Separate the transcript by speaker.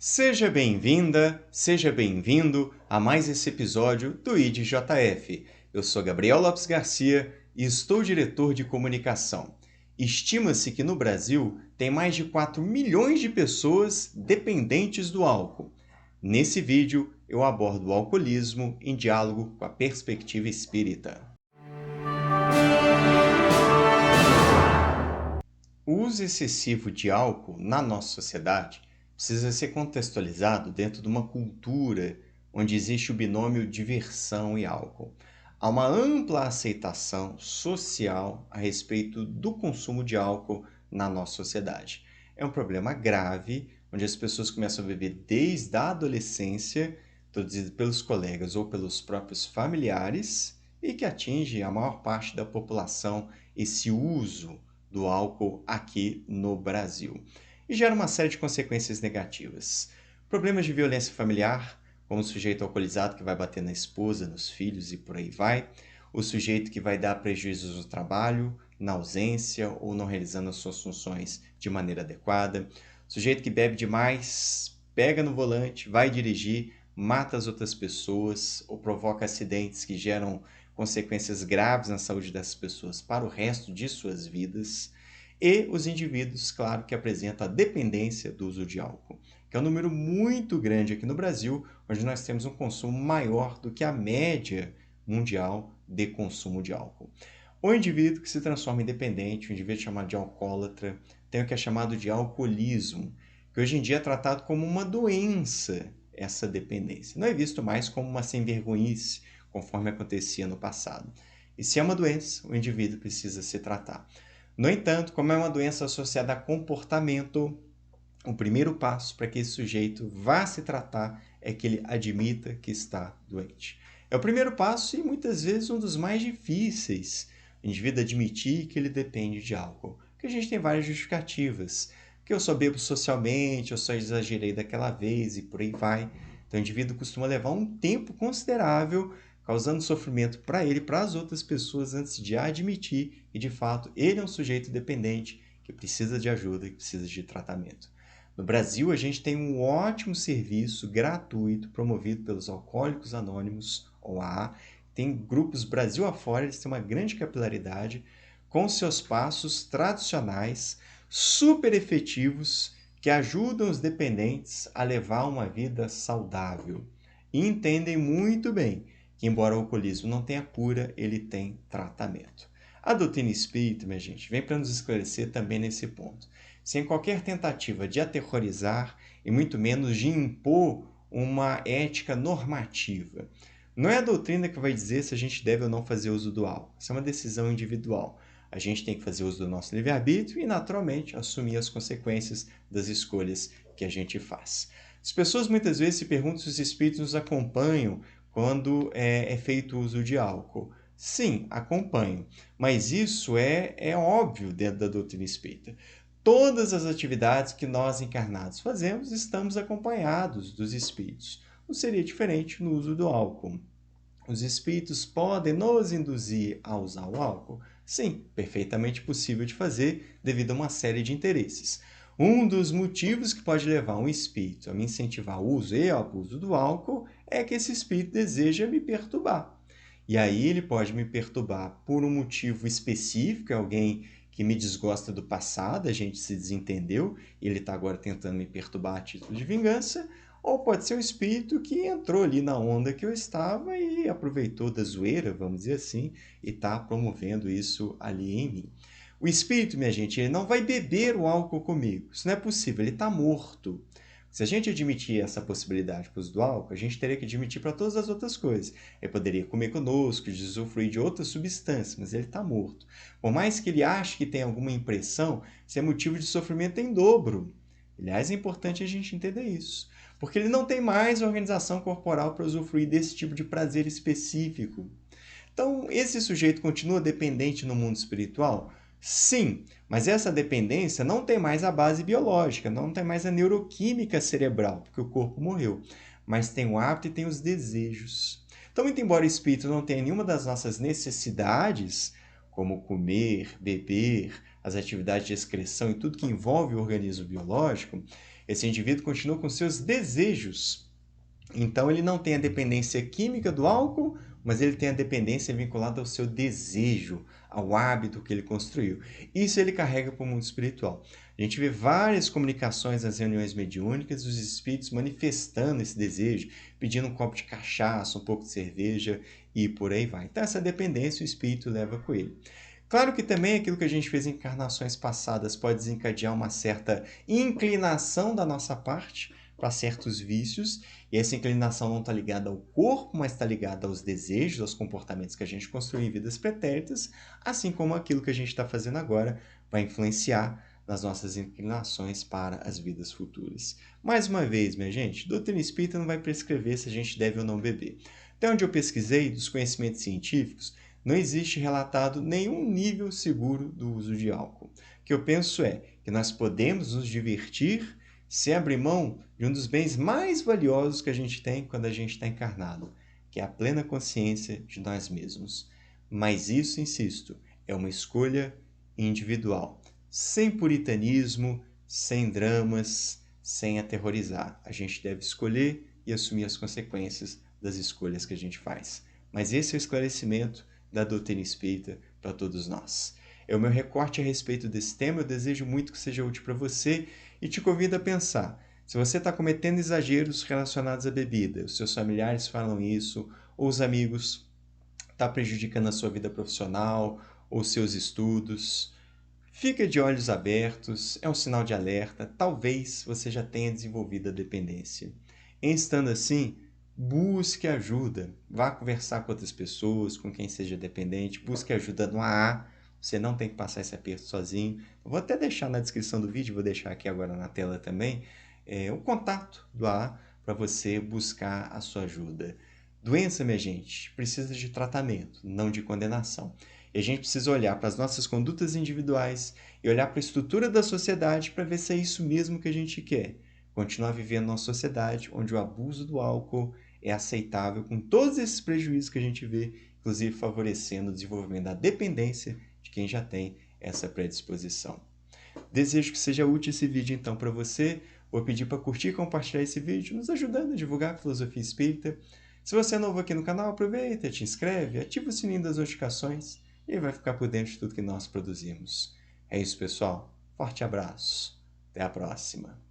Speaker 1: Seja bem-vinda, seja bem-vindo a mais esse episódio do IDJF. Eu sou Gabriel Lopes Garcia e estou diretor de comunicação. Estima-se que no Brasil tem mais de 4 milhões de pessoas dependentes do álcool. Nesse vídeo, eu abordo o alcoolismo em diálogo com a perspectiva espírita. O uso excessivo de álcool na nossa sociedade precisa ser contextualizado dentro de uma cultura onde existe o binômio diversão e álcool. Há uma ampla aceitação social a respeito do consumo de álcool na nossa sociedade. É um problema grave, onde as pessoas começam a beber desde a adolescência, introduzido pelos colegas ou pelos próprios familiares, e que atinge a maior parte da população esse uso do álcool aqui no Brasil. E gera uma série de consequências negativas. Problemas de violência familiar, como o sujeito alcoolizado que vai bater na esposa, nos filhos e por aí vai. O sujeito que vai dar prejuízos no trabalho, na ausência ou não realizando as suas funções de maneira adequada. O sujeito que bebe demais, pega no volante, vai dirigir, mata as outras pessoas ou provoca acidentes que geram consequências graves na saúde dessas pessoas para o resto de suas vidas. E os indivíduos, claro, que apresentam a dependência do uso de álcool, que é um número muito grande aqui no Brasil, onde nós temos um consumo maior do que a média mundial de consumo de álcool. O indivíduo que se transforma em dependente, o indivíduo chamado de alcoólatra, tem o que é chamado de alcoolismo, que hoje em dia é tratado como uma doença, essa dependência. Não é visto mais como uma sem-vergonhice, conforme acontecia no passado. E se é uma doença, o indivíduo precisa se tratar. No entanto, como é uma doença associada a comportamento, o primeiro passo para que esse sujeito vá se tratar é que ele admita que está doente. É o primeiro passo e muitas vezes um dos mais difíceis, o indivíduo admitir que ele depende de álcool. Porque a gente tem várias justificativas, que eu só bebo socialmente, eu só exagerei daquela vez e por aí vai. Então o indivíduo costuma levar um tempo considerável causando sofrimento para ele e para as outras pessoas antes de admitir que, de fato, ele é um sujeito dependente que precisa de ajuda, que precisa de tratamento. No Brasil, a gente tem um ótimo serviço gratuito promovido pelos Alcoólicos Anônimos, OAA. Tem grupos Brasil afora, eles têm uma grande capilaridade, com seus passos tradicionais, super efetivos, que ajudam os dependentes a levar uma vida saudável. E entendem muito bem que, embora o alcoolismo não tenha cura, ele tem tratamento. A doutrina espírita, minha gente, vem para nos esclarecer também nesse ponto. Sem qualquer tentativa de aterrorizar e muito menos de impor uma ética normativa. Não é a doutrina que vai dizer se a gente deve ou não fazer uso do álcool. Isso é uma decisão individual. A gente tem que fazer uso do nosso livre-arbítrio e, naturalmente, assumir as consequências das escolhas que a gente faz. As pessoas muitas vezes se perguntam se os espíritos nos acompanham quando é feito uso de álcool. Sim, acompanho, mas isso é óbvio dentro da doutrina espírita. Todas as atividades que nós encarnados fazemos, estamos acompanhados dos espíritos. Não seria diferente no uso do álcool. Os espíritos podem nos induzir a usar o álcool? Sim, perfeitamente possível de fazer devido a uma série de interesses. Um dos motivos que pode levar um espírito a me incentivar o uso e abuso do álcool é que esse espírito deseja me perturbar. E aí ele pode me perturbar por um motivo específico, é alguém que me desgosta do passado, a gente se desentendeu, e ele está agora tentando me perturbar a título de vingança, ou pode ser um espírito que entrou ali na onda que eu estava e aproveitou da zoeira, vamos dizer assim, e está promovendo isso ali em mim. O espírito, minha gente, ele não vai beber o álcool comigo. Isso não é possível, ele está morto. Se a gente admitir essa possibilidade para o uso do álcool, a gente teria que admitir para todas as outras coisas. Ele poderia comer conosco, usufruir de outras substâncias, mas ele está morto. Por mais que ele ache que tem alguma impressão, isso é motivo de sofrimento em dobro. Aliás, é importante a gente entender isso. Porque ele não tem mais organização corporal para usufruir desse tipo de prazer específico. Então, esse sujeito continua dependente no mundo espiritual? Sim, mas essa dependência não tem mais a base biológica, não tem mais a neuroquímica cerebral, porque o corpo morreu, mas tem o hábito e tem os desejos. Então, muito embora o espírito não tenha nenhuma das nossas necessidades, como comer, beber, as atividades de excreção e tudo que envolve o organismo biológico, Esse indivíduo continua com seus desejos. Então, ele não tem a dependência química do álcool, mas ele tem a dependência vinculada ao seu desejo, ao hábito que ele construiu. Isso ele carrega para o mundo espiritual. A gente vê várias comunicações nas reuniões mediúnicas dos espíritos manifestando esse desejo, pedindo um copo de cachaça, um pouco de cerveja e por aí vai. Então, essa dependência o espírito leva com ele. Claro que também aquilo que a gente fez em encarnações passadas pode desencadear uma certa inclinação da nossa parte para certos vícios, e essa inclinação não está ligada ao corpo, mas está ligada aos desejos, aos comportamentos que a gente construiu em vidas pretéritas, assim como aquilo que a gente está fazendo agora vai influenciar nas nossas inclinações para as vidas futuras. Mais uma vez, minha gente, doutrina espírita não vai prescrever se a gente deve ou não beber. Até onde eu pesquisei, dos conhecimentos científicos, não existe relatado nenhum nível seguro do uso de álcool. O que eu penso é que nós podemos nos divertir sem abrir mão de um dos bens mais valiosos que a gente tem quando a gente está encarnado, que é a plena consciência de nós mesmos. Mas isso, insisto, é uma escolha individual, sem puritanismo, sem dramas, sem aterrorizar. A gente deve escolher e assumir as consequências das escolhas que a gente faz. Mas esse é o esclarecimento da doutrina espírita para todos nós. É o meu recorte a respeito desse tema, eu desejo muito que seja útil para você e te convido a pensar. Se você está cometendo exageros relacionados à bebida, os seus familiares falam isso, ou os amigos, está prejudicando a sua vida profissional ou seus estudos, fica de olhos abertos, é um sinal de alerta, talvez você já tenha desenvolvido a dependência. Em estando assim, busque ajuda, vá conversar com outras pessoas, com quem seja dependente, busque ajuda no AA, você não tem que passar esse aperto sozinho. Eu vou até deixar na descrição do vídeo, vou deixar aqui agora na tela também, o contato do AA para você buscar a sua ajuda. Doença, minha gente, precisa de tratamento, não de condenação. E a gente precisa olhar para as nossas condutas individuais e olhar para a estrutura da sociedade para ver se é isso mesmo que a gente quer. Continuar vivendo numa sociedade onde o abuso do álcool é aceitável, com todos esses prejuízos que a gente vê, inclusive favorecendo o desenvolvimento da dependência de quem já tem essa predisposição. Desejo que seja útil esse vídeo então para você. Vou pedir para curtir e compartilhar esse vídeo, nos ajudando a divulgar a filosofia espírita. Se você é novo aqui no canal, aproveita, te inscreve, ativa o sininho das notificações e vai ficar por dentro de tudo que nós produzimos. É isso, pessoal. Forte abraço. Até a próxima.